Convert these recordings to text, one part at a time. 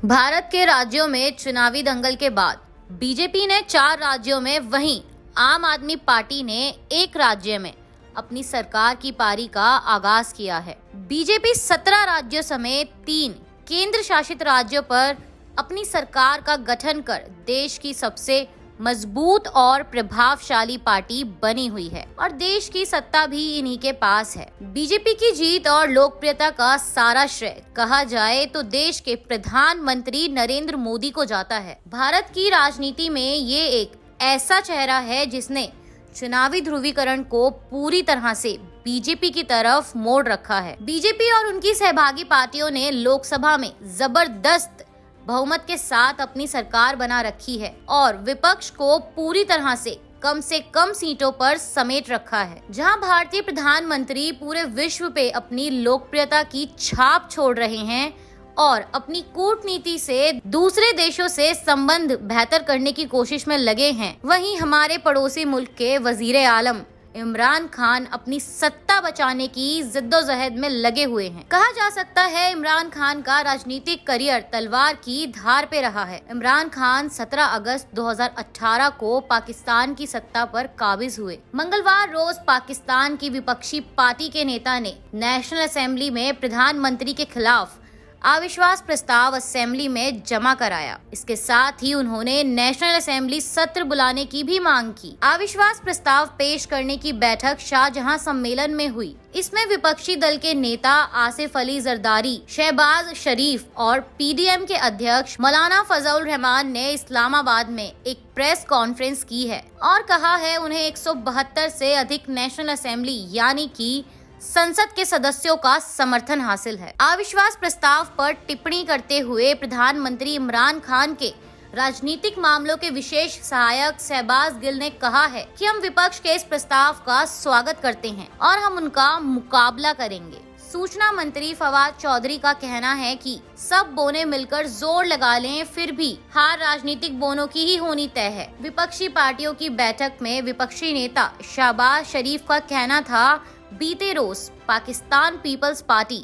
भारत के राज्यों में चुनावी दंगल के बाद बीजेपी ने 4 राज्यों में, वहीं आम आदमी पार्टी ने एक राज्य में अपनी सरकार की पारी का आगाज किया है। बीजेपी 17 राज्यों समेत 3 केंद्र शासित राज्यों पर अपनी सरकार का गठन कर देश की सबसे मजबूत और प्रभावशाली पार्टी बनी हुई है और देश की सत्ता भी इन्हीं के पास है। बीजेपी की जीत और लोकप्रियता का सारा श्रेय कहा जाए तो देश के प्रधानमंत्री नरेंद्र मोदी को जाता है। भारत की राजनीति में ये एक ऐसा चेहरा है जिसने चुनावी ध्रुवीकरण को पूरी तरह से बीजेपी की तरफ मोड़ रखा है। बीजेपी और उनकी सहभागी पार्टियों ने लोकसभा में जबरदस्त बहुमत के साथ अपनी सरकार बना रखी है और विपक्ष को पूरी तरह से कम सीटों पर समेट रखा है। जहां भारतीय प्रधानमंत्री पूरे विश्व पे अपनी लोकप्रियता की छाप छोड़ रहे हैं और अपनी कूटनीति से दूसरे देशों से संबंध बेहतर करने की कोशिश में लगे हैं, वहीं हमारे पड़ोसी मुल्क के वजीर आलम इमरान खान अपनी सत्ता बचाने की जिद्दोजहद में लगे हुए हैं। कहा जा सकता है इमरान खान का राजनीतिक करियर तलवार की धार पे रहा है। इमरान खान 17 अगस्त 2018 को पाकिस्तान की सत्ता पर काबिज हुए। मंगलवार रोज पाकिस्तान की विपक्षी पार्टी के नेता ने नेशनल असेंबली में प्रधानमंत्री के खिलाफ अविश्वास प्रस्ताव असेंबली में जमा कराया। इसके साथ ही उन्होंने नेशनल असेंबली सत्र बुलाने की भी मांग की। अविश्वास प्रस्ताव पेश करने की बैठक शाहजहां सम्मेलन में हुई। इसमें विपक्षी दल के नेता आसिफ अली जरदारी, शहबाज शरीफ और पीडीएम के अध्यक्ष मौलाना फजल रहमान ने इस्लामाबाद में एक प्रेस कॉन्फ्रेंस की है और कहा है उन्हें 172 से अधिक नेशनल असेंबली यानी कि संसद के सदस्यों का समर्थन हासिल है। अविश्वास प्रस्ताव पर टिप्पणी करते हुए प्रधानमंत्री इमरान खान के राजनीतिक मामलों के विशेष सहायक शहबाज गिल ने कहा है कि हम विपक्ष के इस प्रस्ताव का स्वागत करते हैं और हम उनका मुकाबला करेंगे। सूचना मंत्री फवाद चौधरी का कहना है कि सब बोने मिलकर जोर लगा लें, फिर भी हार राजनीतिक बोनों की ही होनी तय है। विपक्षी पार्टियों की बैठक में विपक्षी नेता शहबाज शरीफ का कहना था बीते रोज पाकिस्तान पीपल्स पार्टी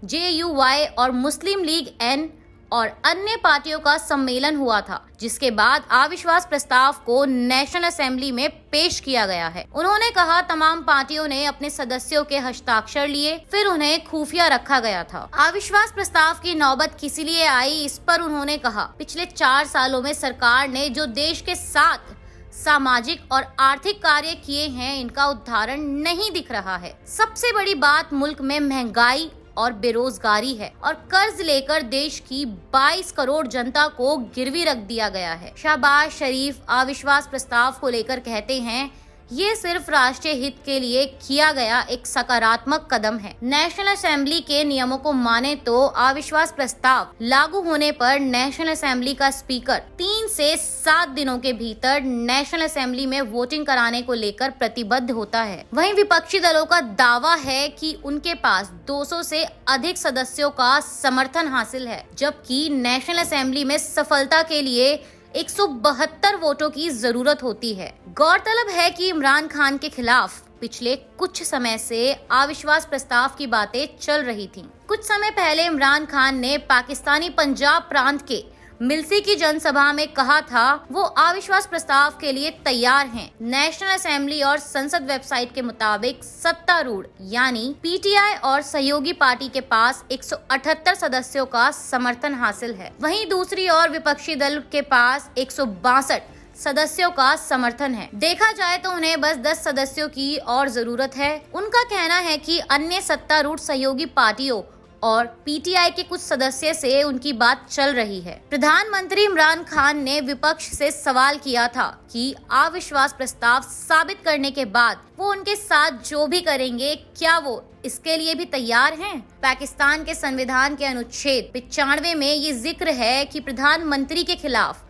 JUY और मुस्लिम लीग N और अन्य पार्टियों का सम्मेलन हुआ था, जिसके बाद अविश्वास प्रस्ताव को नेशनल असेंबली में पेश किया गया है। उन्होंने कहा तमाम पार्टियों ने अपने सदस्यों के हस्ताक्षर लिए, फिर उन्हें खुफिया रखा गया था। अविश्वास प्रस्ताव की नौबत किस लिए आई, इस पर उन्होंने कहा पिछले 4 सालों में सरकार ने जो देश के साथ सामाजिक और आर्थिक कार्य किए हैं, इनका उदाहरण नहीं दिख रहा है। सबसे बड़ी बात मुल्क में महंगाई और बेरोजगारी है और कर्ज लेकर देश की 22 करोड़ जनता को गिरवी रख दिया गया है। शहबाज शरीफ अविश्वास प्रस्ताव को लेकर कहते हैं ये सिर्फ राष्ट्रीय हित के लिए किया गया एक सकारात्मक कदम है। नेशनल असेंबली के नियमों को माने तो अविश्वास प्रस्ताव लागू होने पर नेशनल असेंबली का स्पीकर 3 से 7 दिनों के भीतर नेशनल असेंबली में वोटिंग कराने को लेकर प्रतिबद्ध होता है। वहीं विपक्षी दलों का दावा है कि उनके पास 200 से अधिक सदस्यों का समर्थन हासिल है, जबकि नेशनल असेंबली में सफलता के लिए 172 वोटों की जरूरत होती है। गौरतलब है कि इमरान खान के खिलाफ पिछले कुछ समय से अविश्वास प्रस्ताव की बातें चल रही थीं। कुछ समय पहले इमरान खान ने पाकिस्तानी पंजाब प्रांत के मिल्सी की जनसभा में कहा था वो अविश्वास प्रस्ताव के लिए तैयार हैं। नेशनल असेंबली और संसद वेबसाइट के मुताबिक सत्तारूढ़ यानी PTI और सहयोगी पार्टी के पास 178 सदस्यों का समर्थन हासिल है। वहीं दूसरी ओर विपक्षी दल के पास 162 सदस्यों का समर्थन है। देखा जाए तो उन्हें बस 10 सदस्यों की और जरूरत है। उनका कहना है कि अन्य सत्तारूढ़ सहयोगी पार्टियों और PTI के कुछ सदस्य से उनकी बात चल रही है। प्रधानमंत्री इमरान खान ने विपक्ष से सवाल किया था कि अविश्वास प्रस्ताव साबित करने के बाद वो उनके साथ जो भी करेंगे, क्या वो इसके लिए भी तैयार हैं? पाकिस्तान के संविधान के अनुच्छेद 95 में ये जिक्र है कि प्रधानमंत्री के खिलाफ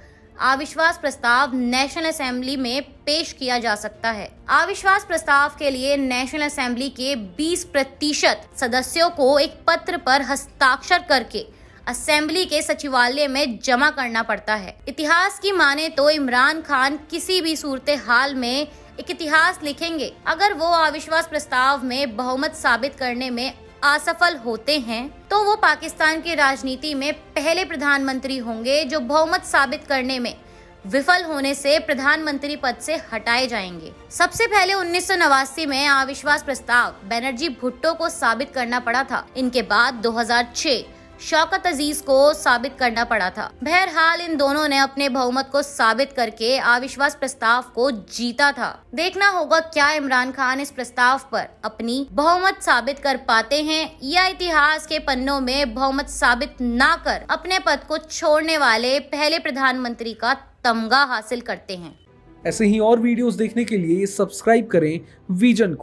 अविश्वास प्रस्ताव नेशनल असेंबली में पेश किया जा सकता है। अविश्वास प्रस्ताव के लिए नेशनल असेंबली के 20% सदस्यों को एक पत्र पर हस्ताक्षर करके असेंबली के सचिवालय में जमा करना पड़ता है। इतिहास की माने तो इमरान खान किसी भी सूरत हाल में एक इतिहास लिखेंगे अगर वो अविश्वास प्रस्ताव में बहुमत साबित करने में असफल होते हैं तो वो पाकिस्तान की राजनीति में पहले प्रधानमंत्री होंगे जो बहुमत साबित करने में विफल होने से प्रधानमंत्री पद से हटाए जाएंगे। सबसे पहले 1989 में अविश्वास प्रस्ताव बनर्जी भुट्टो को साबित करना पड़ा था। इनके बाद 2006 शौकत अजीज को साबित करना पड़ा था। बहरहाल इन दोनों ने अपने बहुमत को साबित करके अविश्वास प्रस्ताव को जीता था। देखना होगा क्या इमरान खान इस प्रस्ताव पर अपनी बहुमत साबित कर पाते हैं या इतिहास के पन्नों में बहुमत साबित ना कर अपने पद को छोड़ने वाले पहले प्रधानमंत्री का तमगा हासिल करते हैं। ऐसे ही और वीडियोस देखने के लिए सब्सक्राइब करें विजन को।